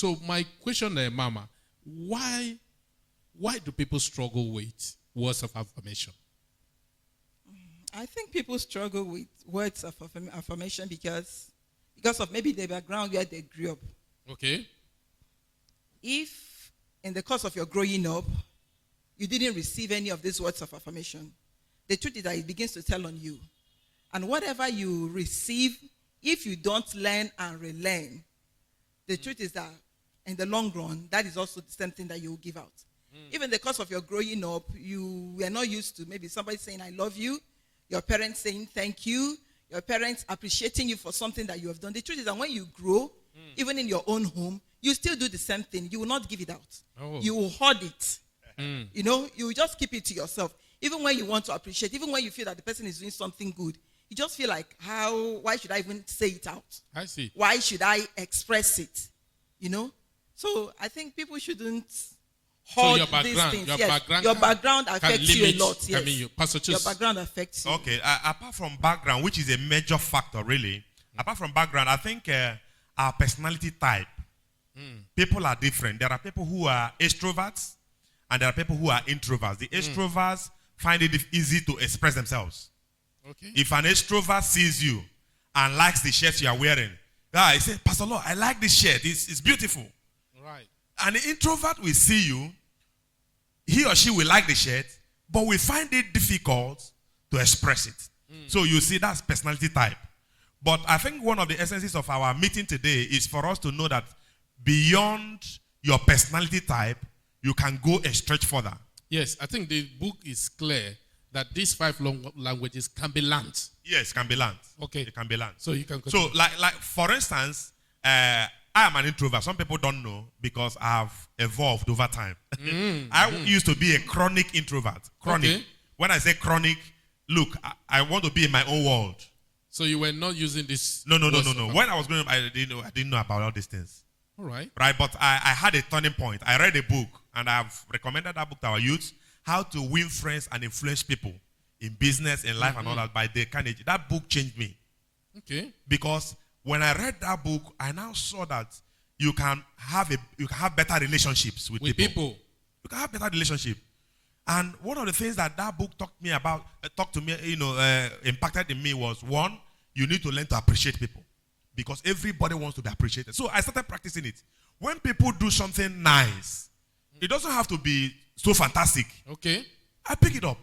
So my question, Mama, why do people struggle with words of affirmation? I think people struggle with words of affirmation because of maybe the background where they grew up. Okay. If in the course of your growing up, you didn't receive any of these words of affirmation, the truth is that it begins to tell on you. And whatever you receive, if you don't learn and relearn, the truth is that in the long run, that is also the same thing that you will give out. Even in the course of your growing up, you were not used to maybe somebody saying, I love you, your parents saying thank you, your parents appreciating you for something that you have done. The truth is that when you grow, even in your own home, you still do the same thing. You will not give it out. Oh. You will hoard it. You know, you will just keep it to yourself. Even when you want to appreciate, even when you feel that the person is doing something good, you just feel like, why should I even say it out? I see. Why should I express it? You know? So I think people shouldn't hoard these things. Your background affects you a lot. Yes. Your background affects you. Okay, apart from background, which is a major factor really, apart from background, I think our personality type, people are different. There are people who are extroverts and there are people who are introverts. The extroverts find it easy to express themselves. Okay. If an extrovert sees you and likes the shirt you are wearing, he says, Pastor Law, I like this shirt. It's beautiful. Right. And the introvert will see you, he or she will like the shirt, but we find it difficult to express it. So you see, that's personality type. But I think one of the essences of our meeting today is for us to know that beyond your personality type, you can go a stretch further. Yes, I think the book is clear that these 5 languages can be learned. Yes, can be learned. Okay. It can be learned. So you can continue. So like for instance, I am an introvert. Some people don't know because I've evolved over time. I used to be a chronic introvert. Chronic. Okay. When I say chronic, look, I want to be in my own world. So you were not using this? No. When I was growing up, I didn't know about all these things. All right. Right, but I had a turning point. I read a book, and I've recommended that book to our youth, How to Win Friends and Influence People in Business, in Life, and all that, by Dale Carnegie. That book changed me. Okay. Because when I read that book, I now saw that you can have better relationships with people. You can have better relationship. And one of the things that book impacted in me was, one, you need to learn to appreciate people. Because everybody wants to be appreciated. So I started practicing it. When people do something nice, it doesn't have to be so fantastic. Okay. I pick it up.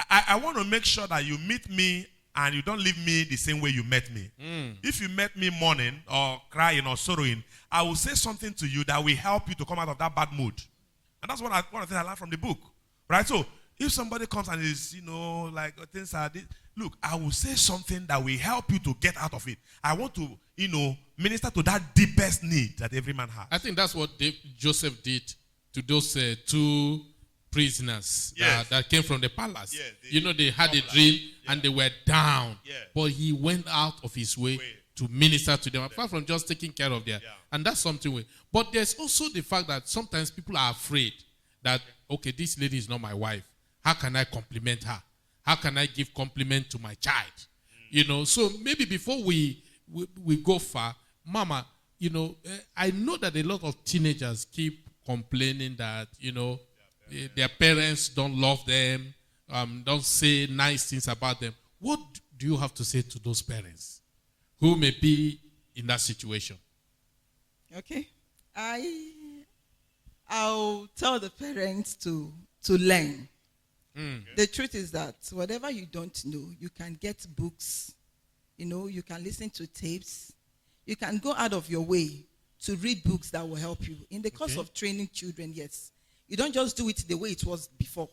I want to make sure that you meet me and you don't leave me the same way you met me. If you met me mourning or crying or sorrowing, I will say something to you that will help you to come out of that bad mood. And that's one of the things I learned from the book. Right? So if somebody comes and is, like things are this, look, I will say something that will help you to get out of it. I want to, minister to that deepest need that every man has. I think that's what Joseph did to those 2 prisoners that came from the palace. Yes, they had a dream and they were down. Yeah. But he went out of his way to minister to them, apart from just taking care of them. Yeah. And that's something. But there's also the fact that sometimes people are afraid that, okay, this lady is not my wife. How can I compliment her? How can I give compliment to my child? So maybe before we go far, Mama, I know that a lot of teenagers keep complaining that, their parents don't love them, don't say nice things about them. What do you have to say to those parents who may be in that situation? Okay. I'll tell the parents to learn. The truth is that whatever you don't know, you can get books, you can listen to tapes, you can go out of your way to read books that will help you. In the course of training children, yes, you don't just do it the way it was before.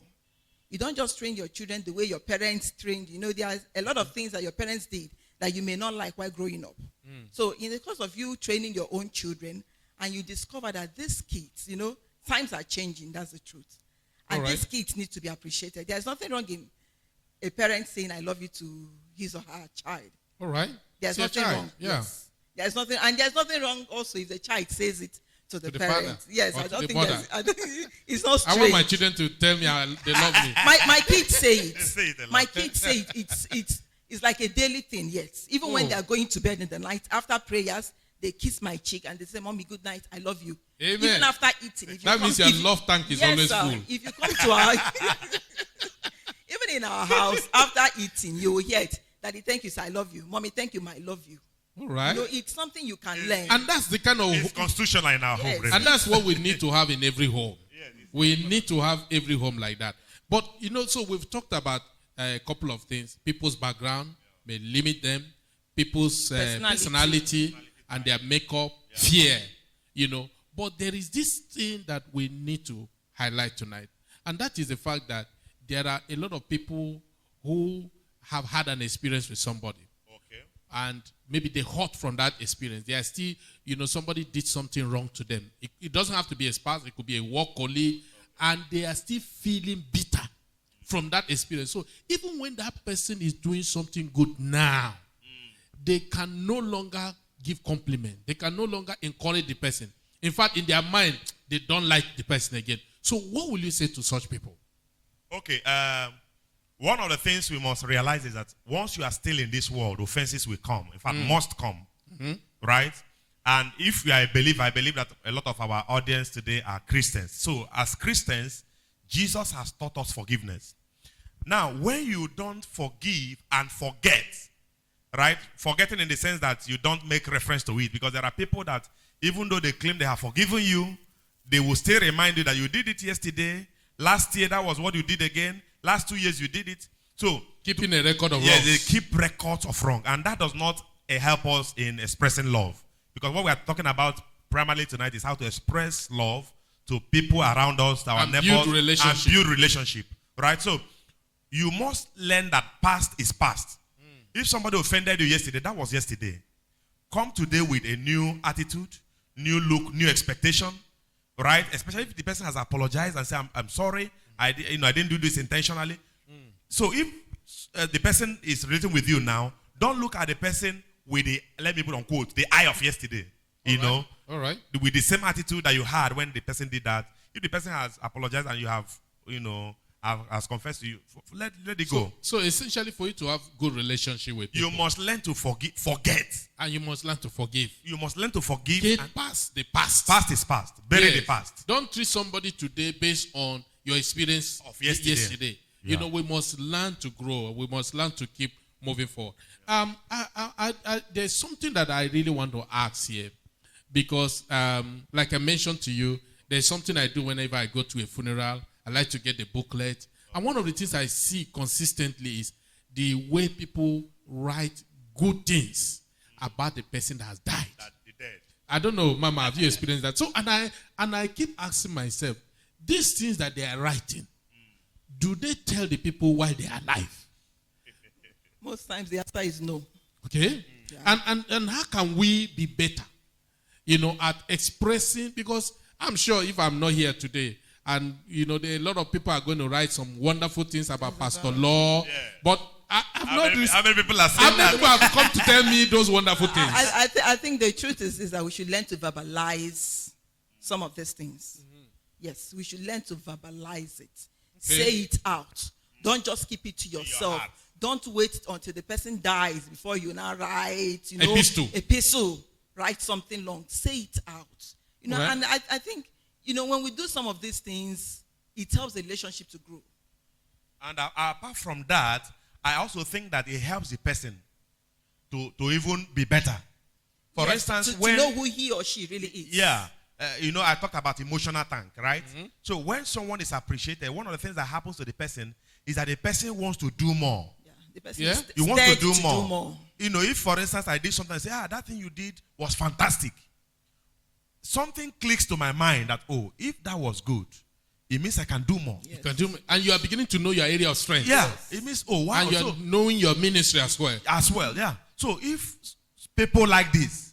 You don't just train your children the way your parents trained. There are a lot of things that your parents did that you may not like while growing up. So in the course of you training your own children, and you discover that these kids, times are changing, that's the truth. And these kids need to be appreciated. There's nothing wrong in a parent saying, I love you to his or her child. All right. There's nothing wrong. Yeah. Yes. There's nothing wrong also if the child says it to the parent. Father. Yes, I don't think it's not strange. I want my children to tell me they love me. My kids say it. My kids say it. It's like a daily thing, yes. Even when they are going to bed in the night, after prayers, they kiss my cheek and they say, Mommy, good night, I love you. Amen. Even after eating. That means your love tank is always full. If you come to our, even in our house, after eating, you will hear it. Daddy, thank you, sir, I love you. Mommy, thank you, I love you. All right. It's something you can learn. And that's the kind of... It's constitutional in our home. Really. And that's what we need to have in every home. We need to have every home like that. But, so we've talked about a couple of things. People's background may limit them. People's personality and their makeup, fear, But there is this thing that we need to highlight tonight. And that is the fact that there are a lot of people who have had an experience with somebody. Okay. And maybe they hurt from that experience. They are still, somebody did something wrong to them. It doesn't have to be a spouse. It could be a work colleague. And they are still feeling bitter from that experience. So even when that person is doing something good now, they can no longer give compliment. They can no longer encourage the person. In fact, in their mind, they don't like the person again. So what will you say to such people? Okay. One of the things we must realize is that once you are still in this world, offenses will come. In fact, must come. Right? And if you are a believer, I believe that a lot of our audience today are Christians. So as Christians, Jesus has taught us forgiveness. Now, when you don't forgive and forget, right? Forgetting in the sense that you don't make reference to it, because there are people that even though they claim they have forgiven you, they will still remind you that you did it yesterday. Last year, that was what you did again. Last 2 years, you did it. So, keeping a record of wrongs. Yeah, they keep records of wrong. And that does not help us in expressing love. Because what we are talking about primarily tonight is how to express love to people around us, our neighbors, and build relationship. Right? So, you must learn that past is past. If somebody offended you yesterday, that was yesterday. Come today with a new attitude, new look, new expectation. Right? Especially if the person has apologized and said, I'm sorry, I didn't do this intentionally. So if the person is relating with you now, don't look at the person with the, let me put on quote, the eye of yesterday. All right. With the same attitude that you had when the person did that. If the person has apologized and you have, has confessed to you, let it go. So essentially for you to have good relationship with people, you must learn to forget. And you must learn to forgive. You must learn to forgive. Get past the past. Past is past. Bury the past. Don't treat somebody today based on your experience of yesterday. Yeah. We must learn to grow. We must learn to keep moving forward. There's something that I really want to ask here. Because, like I mentioned to you, there's something I do whenever I go to a funeral. I like to get the booklet. And one of the things I see consistently is the way people write good things about the person that has died. I don't know, Mama, have you experienced that? So, and I keep asking myself, these things that they are writing, do they tell the people why they are alive? Most times the answer is no. Okay? Yeah. And how can we be better, at expressing, because I'm sure if I'm not here today, and, a lot of people are going to write some wonderful things about Pastor Lau, but how many people are saying how many people have come to tell me those wonderful things? I think the truth is that we should learn to verbalize some of these things. Yes, we should learn to verbalize it. Okay. Say it out. Don't just keep it to yourself. Don't wait until the person dies before you now write, epistle. Write something long. Say it out. Right. And I think, when we do some of these things, it helps the relationship to grow. And apart from that, I also think that it helps the person to even be better. For instance, to know who he or she really is. Yeah. I talked about emotional tank, right? So when someone is appreciated, one of the things that happens to the person is that the person wants to do more. Yeah. The person you want to do more. If, for instance, I did something and say, that thing you did was fantastic. Something clicks to my mind that, if that was good, it means I can do more. Yes. You can do more. And you are beginning to know your area of strength. Yeah. Yes. It means, wow. And you're knowing your ministry as well. As well, yeah. So if people like this,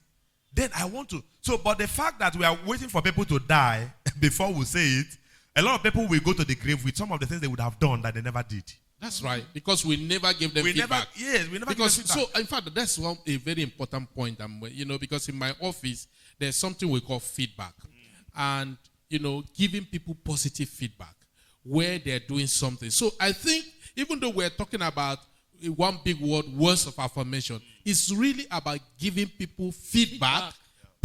then I want to. So, but the fact that we are waiting for people to die before we say it, a lot of people will go to the grave with some of the things they would have done that they never did. That's right. Because we never gave them feedback. We never give them feedback. So, in fact, that's a very important point. Because in my office, there's something we call feedback. And, giving people positive feedback where they're doing something. So, I think, even though we're talking about one big word, words of affirmation, it's really about giving people feedback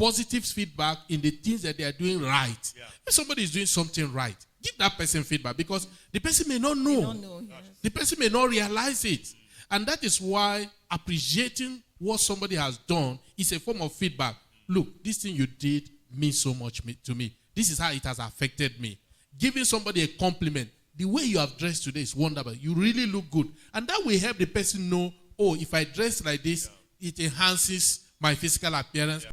positive feedback in the things that they are doing right. Yeah. If somebody is doing something right, give that person feedback because the person may not know. Yes. The person may not realize it. And that is why appreciating what somebody has done is a form of feedback. Look, this thing you did means so much to me. This is how it has affected me. Giving somebody a compliment. The way you have dressed today is wonderful. You really look good. And that will help the person know, oh, if I dress like this, it enhances my physical appearance.